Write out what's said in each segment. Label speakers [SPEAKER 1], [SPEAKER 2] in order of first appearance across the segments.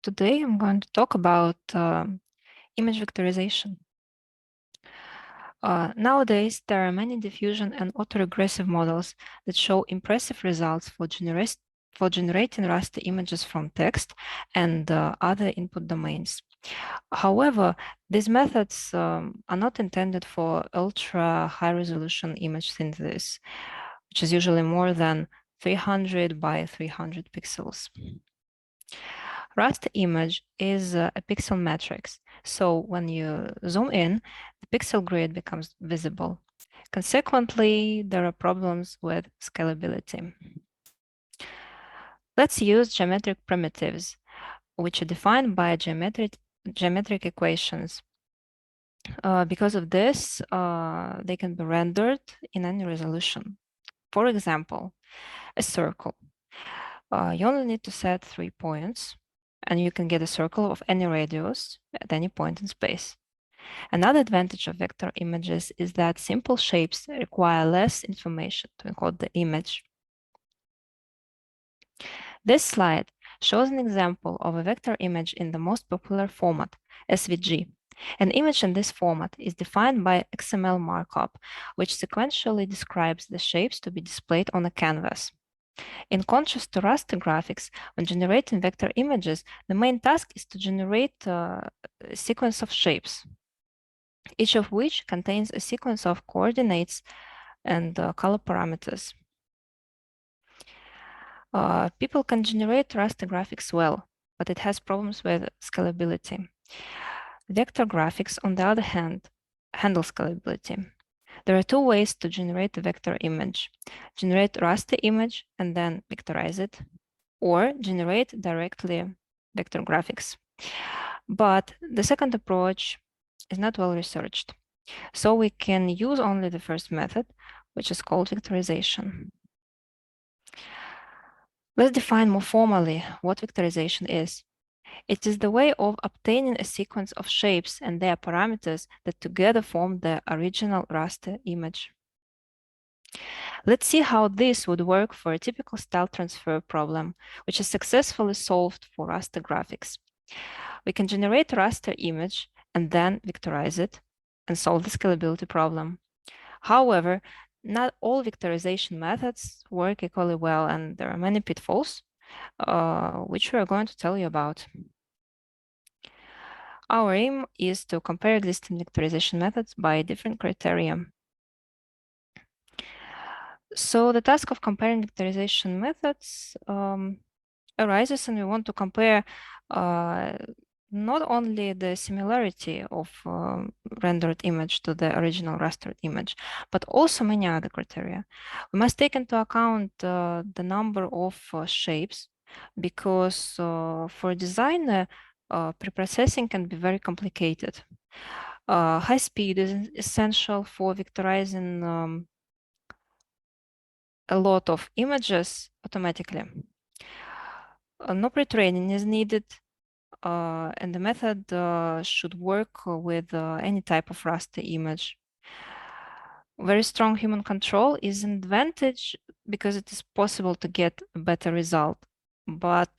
[SPEAKER 1] Today I'm going to talk about image vectorization. Nowadays, there are many diffusion and autoregressive models that show impressive results for generating raster images from text and other input domains. However, these methods are not intended for ultra high resolution image synthesis, which is usually more than 300 by 300 pixels. Raster image is a pixel matrix, so when you zoom in, the pixel grid becomes visible. Consequently, there are problems with scalability. Let's use geometric primitives, which are defined by geometric equations. Because of this, they can be rendered in any resolution. For example, a circle. You only need to set 3 points, and you can get a circle of any radius at any point in space. Another advantage of vector images is that simple shapes require less information to encode the image. This slide shows an example of a vector image in the most popular format, SVG. An image in this format is defined by XML markup, which sequentially describes the shapes to be displayed on a canvas. In contrast to raster graphics, when generating vector images, the main task is to generate a sequence of shapes, each of which contains a sequence of coordinates and color parameters. People can generate raster graphics well, but it has problems with scalability. Vector graphics, on the other hand, handle scalability. There are two ways to generate a vector image. Generate raster image and then vectorize it, or generate directly vector graphics. But the second approach is not well researched. So we can use only the first method, which is called vectorization. Let's define more formally what vectorization is. It is the way of obtaining a sequence of shapes and their parameters that together form the original raster image. Let's see how this would work for a typical style transfer problem, which is successfully solved for raster graphics. We can generate a raster image and then vectorize it and solve the scalability problem. However, not all vectorization methods work equally well, and there are many pitfalls, which we are going to tell you about. Our aim is to compare existing vectorization methods by different criteria. So the task of comparing vectorization methods arises, and we want to compare not only the similarity of rendered image to the original rastered image, but also many other criteria. We must take into account the number of shapes, because for a designer, preprocessing can be very complicated. High speed is essential for vectorizing a lot of images automatically. No pre-training is needed, and the method should work with any type of raster image. Very strong human control is an advantage because it is possible to get a better result, but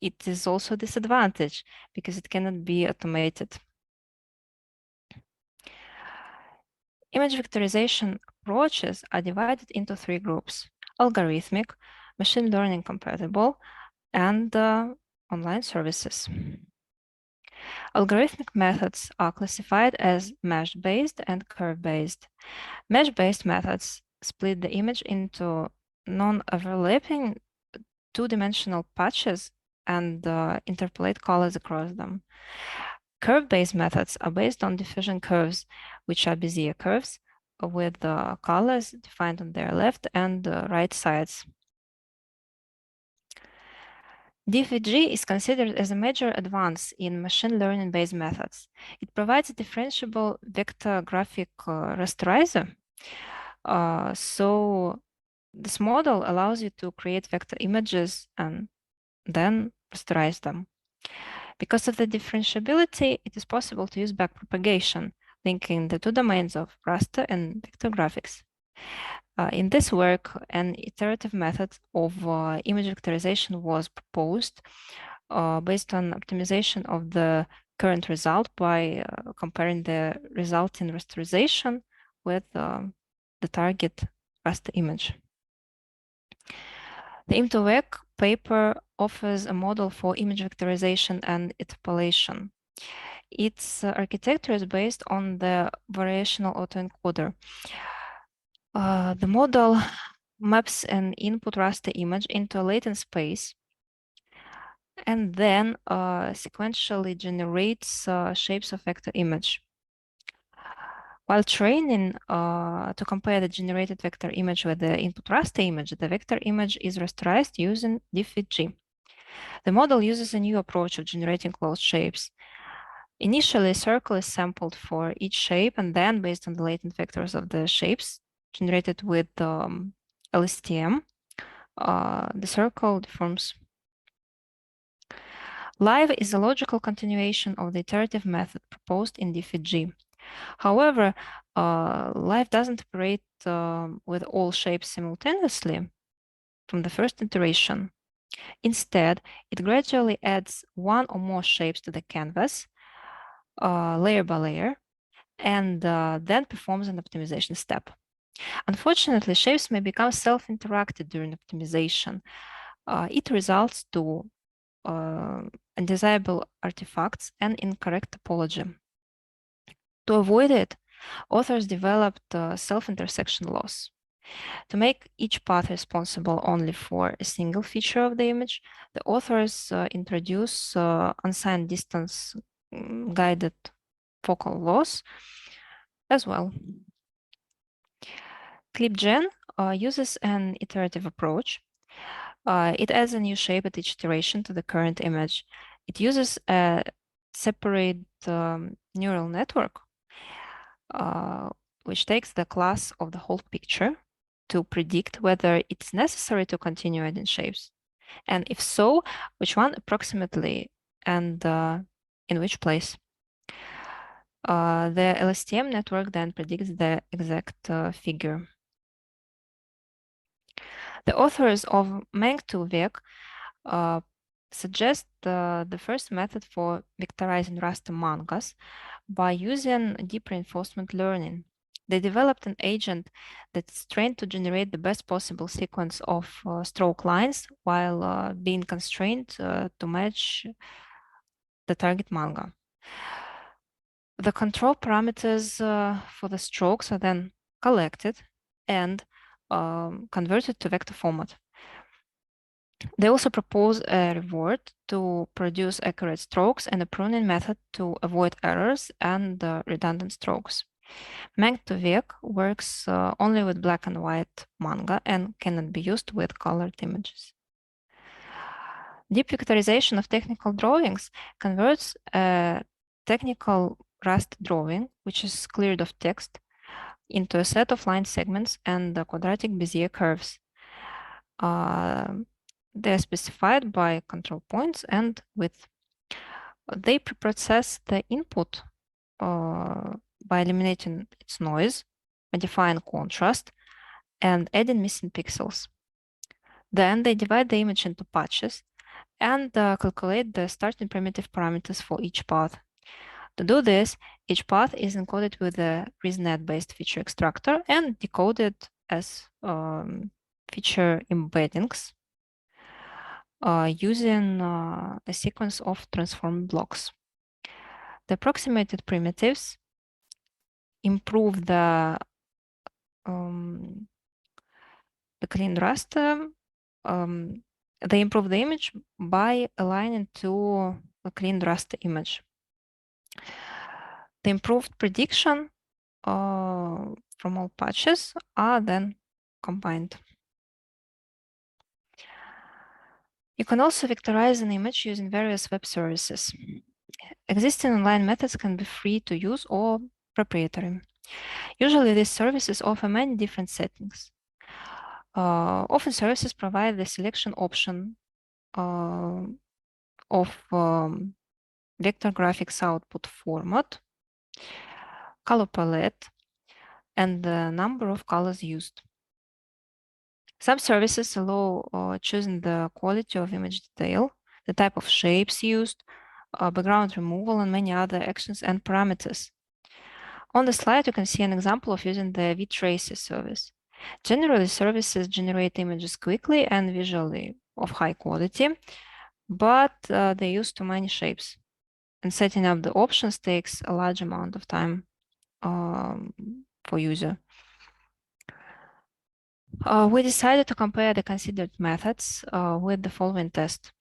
[SPEAKER 1] it is also a disadvantage because it cannot be automated. Image vectorization approaches are divided into 3 groups: algorithmic, machine learning compatible, and online services. Algorithmic methods are classified as mesh-based and curve-based. Mesh-based methods split the image into non-overlapping two-dimensional patches and interpolate colors across them. Curve-based methods are based on diffusion curves, which are Bezier curves with colors defined on their left and right sides. DFG is considered as a major advance in machine learning-based methods. It provides a differentiable vector graphic rasterizer. So this model allows you to create vector images and then rasterize them. Because of the differentiability, it is possible to use backpropagation, linking the two domains of raster and vector graphics. In this work, an iterative method of image vectorization was proposed, based on optimization of the current result by comparing the result in rasterization with the target raster image. The IM2VEC paper offers a model for image vectorization and interpolation. Its architecture is based on the variational autoencoder. The model maps an input raster image into a latent space and then sequentially generates shapes of vector image. While training to compare the generated vector image with the input raster image, the vector image is rasterized using difffit-G. The model uses a new approach of generating closed shapes. Initially, a circle is sampled for each shape, and then, based on the latent vectors of the shapes generated with LSTM, the circle deforms. Live is a logical continuation of the iterative method proposed in difffit-G. However, Live doesn't operate with all shapes simultaneously from the first iteration. Instead, it gradually adds one or more shapes to the canvas, layer by layer, and then performs an optimization step. Unfortunately, shapes may become self-interacted during optimization. It results to undesirable artifacts and incorrect topology. To avoid it, authors developed self-intersection loss. To make each path responsible only for a single feature of the image, the authors introduce unsigned distance guided focal loss as well. ClipGen uses an iterative approach. It adds a new shape at each iteration to the current image. It uses a separate neural network, which takes the class of the whole picture to predict whether it's necessary to continue adding shapes. And if so, which one approximately and in which place. The LSTM network then predicts the exact figure. The authors of MENG2VEC suggest the first method for vectorizing raster mangas by using deep reinforcement learning. They developed an agent that's trained to generate the best possible sequence of stroke lines while being constrained to match the target manga. The control parameters for the strokes are then collected and converted to vector format. They also propose a reward to produce accurate strokes and a pruning method to avoid errors and redundant strokes. MENG2VEC works only with black and white manga and cannot be used with colored images. Deep vectorization of technical drawings converts a technical raster drawing, which is cleared of text, into a set of line segments and quadratic Bezier curves. They're specified by control points and width. They preprocess the input by eliminating its noise, modifying contrast, and adding missing pixels. Then they divide the image into patches and calculate the starting primitive parameters for each path. To do this, each path is encoded with a ResNet-based feature extractor and decoded as feature embeddings using a sequence of transform blocks. The approximated primitives improve the clean raster. They improve the image by aligning to a clean raster image. The improved prediction from all patches are then combined. You can also vectorize an image using various web services. Existing online methods can be free to use or proprietary. Usually, these services offer many different settings. Often, services provide the selection option of vector graphics output format, color palette, and the number of colors used. Some services allow choosing the quality of image detail, the type of shapes used, background removal, and many other actions and parameters. On the slide, you can see an example of using the vTracer service. Generally, services generate images quickly and visually of high quality, but they use too many shapes. And setting up the options takes a large amount of time for user. We decided to compare the considered methods with the following test.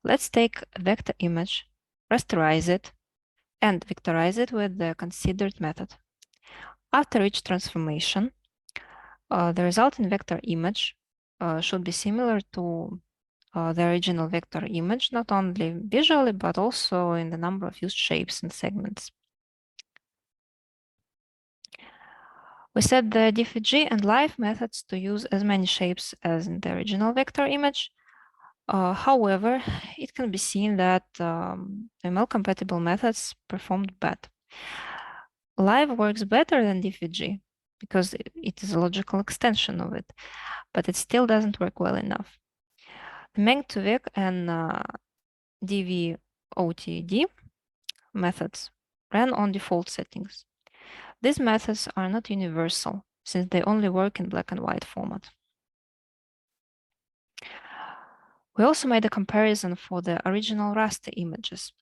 [SPEAKER 1] Let's take a vector image, rasterize it, and vectorize it with the considered method. After each transformation, the resulting vector image should be similar to the original vector image, not only visually, but also in the number of used shapes and segments. We set the DFG and live methods to use as many shapes as in the original vector image. However, it can be seen that ML-compatible methods performed bad. Live works better than DFG because it is a logical extension of it, but it still doesn't work well enough. The Meng2Vec and DVOTD methods ran on default settings. These methods are not universal, since they only work in black and white format. We also made a comparison for the original raster images.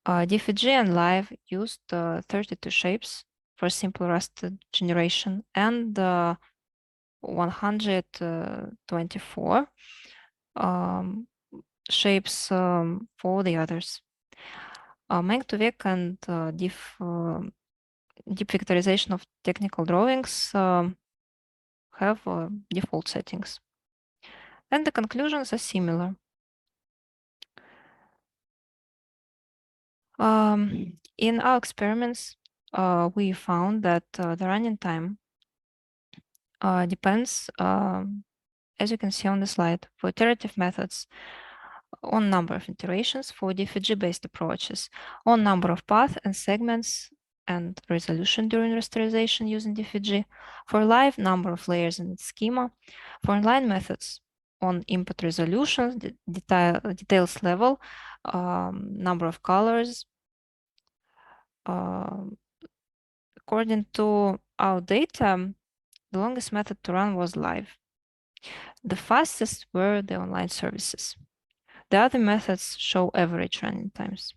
[SPEAKER 1] DFG and Live used 32 shapes for simple raster generation and 124 shapes for the others. Meng2Vec and deep vectorization of technical drawings have default settings. And the conclusions are similar. In our experiments, we found that the running time depends, as you can see on the slide, for iterative methods on number of iterations, for DFG-based approaches, on number of paths and segments and resolution during rasterization using DFG, for live number of layers in its schema, for inline methods on input resolutions, details level, number of colors. According to our data, the longest method to run was live. The fastest were the online services. The other methods show average running times.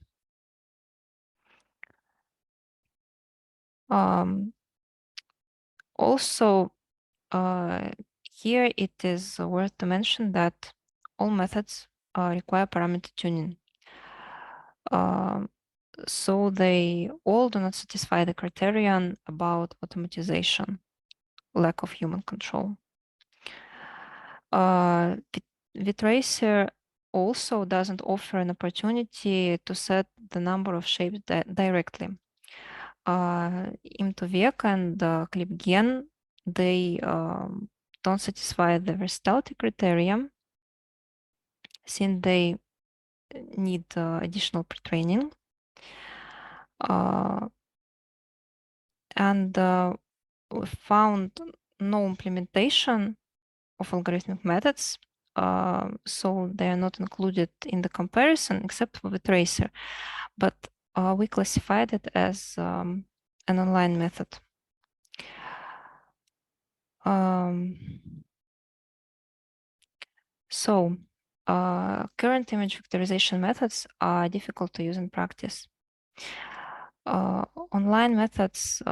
[SPEAKER 1] Also, here it is worth to mention that all methods require parameter tuning. So they all do not satisfy the criterion about automatization, lack of human control. vTracer also doesn't offer an opportunity to set the number of shapes directly. Im2Vec and ClipGen, they don't satisfy the versatility criterion since they need additional pre-training. And we found no implementation of algorithmic methods, so they are not included in the comparison except for the tracer, but we classified it as an online method. So current image vectorization methods are difficult to use in practice. Online methods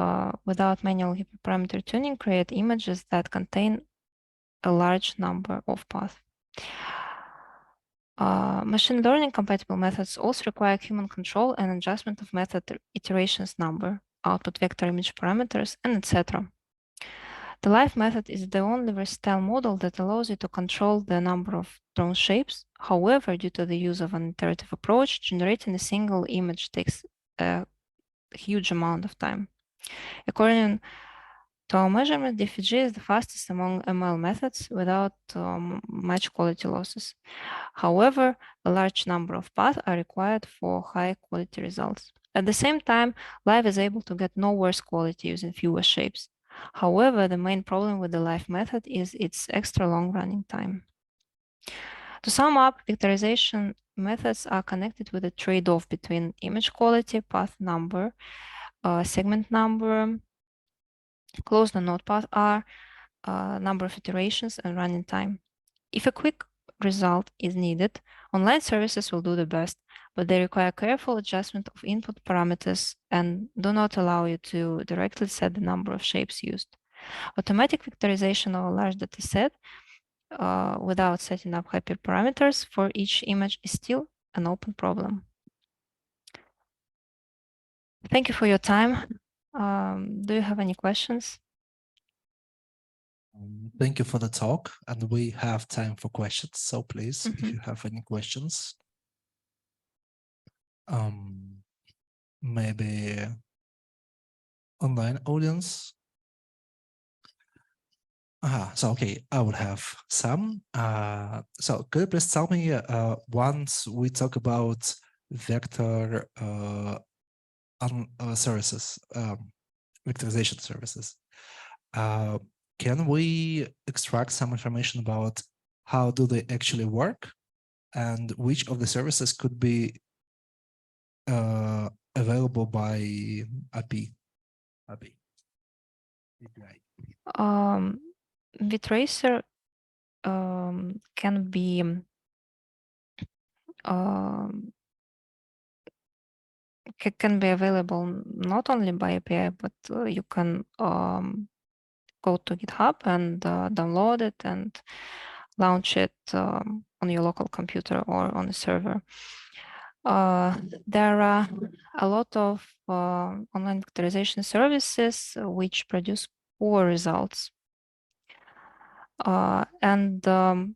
[SPEAKER 1] without manual hyperparameter tuning create images that contain a large number of paths. Machine learning compatible methods also require human control and adjustment of method iterations number, output vector image parameters, and etc. The live method is the only versatile model that allows you to control the number of drawn shapes. However, due to the use of an iterative approach, generating a single image takes a huge amount of time. According to our measurement, DFG is the fastest among ML methods without much quality losses. However, a large number of paths are required for high quality results. At the same time, Live is able to get no worse quality using fewer shapes. However, the main problem with the Live method is its extra long running time. To sum up, vectorization methods are connected with a trade-off between image quality, path number, segment number, closed and not path R, number of iterations, and running time. If a quick result is needed, online services will do the best, but they require careful adjustment of input parameters and do not allow you to directly set the number of shapes used. Automatic vectorization of a large dataset without setting up hyperparameters for each image is still an open problem. Thank you for your time. Do you have any questions?
[SPEAKER 2] Thank you for the talk, and we have time for questions. So please, if you have any questions, maybe online audience. So okay, I would have some. So could you please tell me once we talk about vector services, vectorization services, can we extract some information about how do they actually work and which of the services could be available by API?
[SPEAKER 1] Vtracer can be can be available not only by API, but you can go to GitHub and download it and launch it on your local computer or on a server. There are a lot of online vectorization services which produce poor results. And a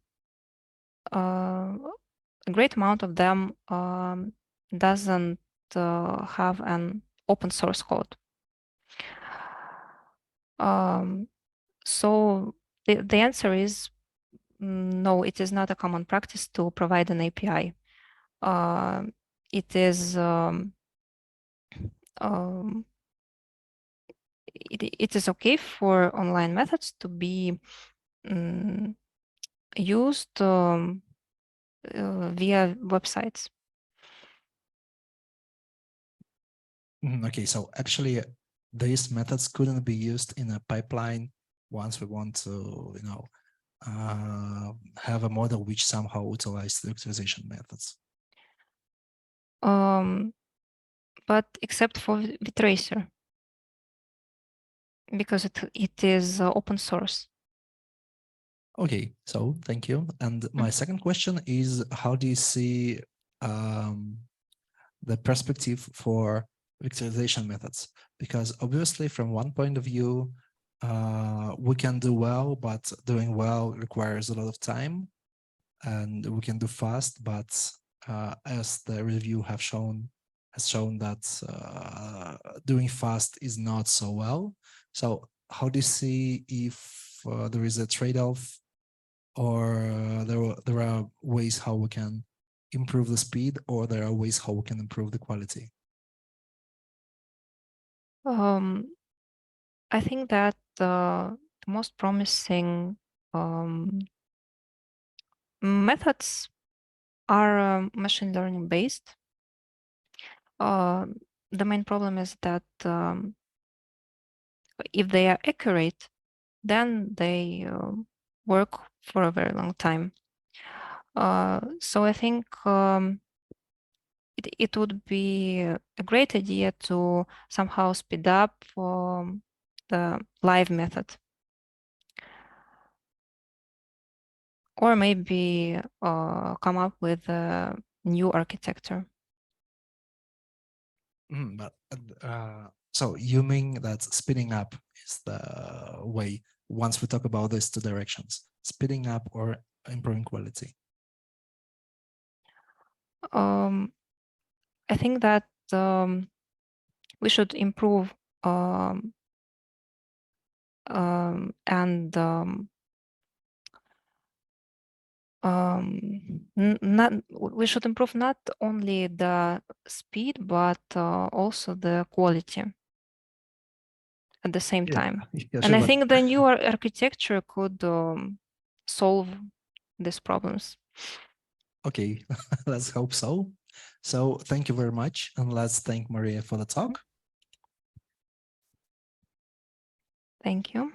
[SPEAKER 1] great amount of them doesn't have an open source code. So the answer is no, it is not a common practice to provide an API. It is it is okay for online methods to be used via websites.
[SPEAKER 2] Okay, so actually these methods couldn't be used in a pipeline once we want to, have a model which somehow utilizes the vectorization methods.
[SPEAKER 1] But except for Vtracer, because it is open source.
[SPEAKER 2] Okay, so thank you. And my second question is, how do you see the perspective for vectorization methods? Because obviously from one point of view, we can do well, but doing well requires a lot of time, and we can do fast, but as the review has shown that doing fast is not so well. So how do you see if there is a trade-off, or there are ways how we can improve the speed, or there are ways how we can improve the quality?
[SPEAKER 1] I think that the most promising methods are machine learning based. The main problem is that if they are accurate, then they work for a very long time. So I think it would be a great idea to somehow speed up the live method. Or maybe come up with a new architecture.
[SPEAKER 2] But so you mean that speeding up is the way, once we talk about these two directions, speeding up or improving quality?
[SPEAKER 1] I think that we should improve and we should improve not only the speed, but also the quality at the same time. And I think the new architecture could solve these problems.
[SPEAKER 2] Okay, let's hope so. So thank you very much. And let's thank Maria for the talk.
[SPEAKER 1] Thank you.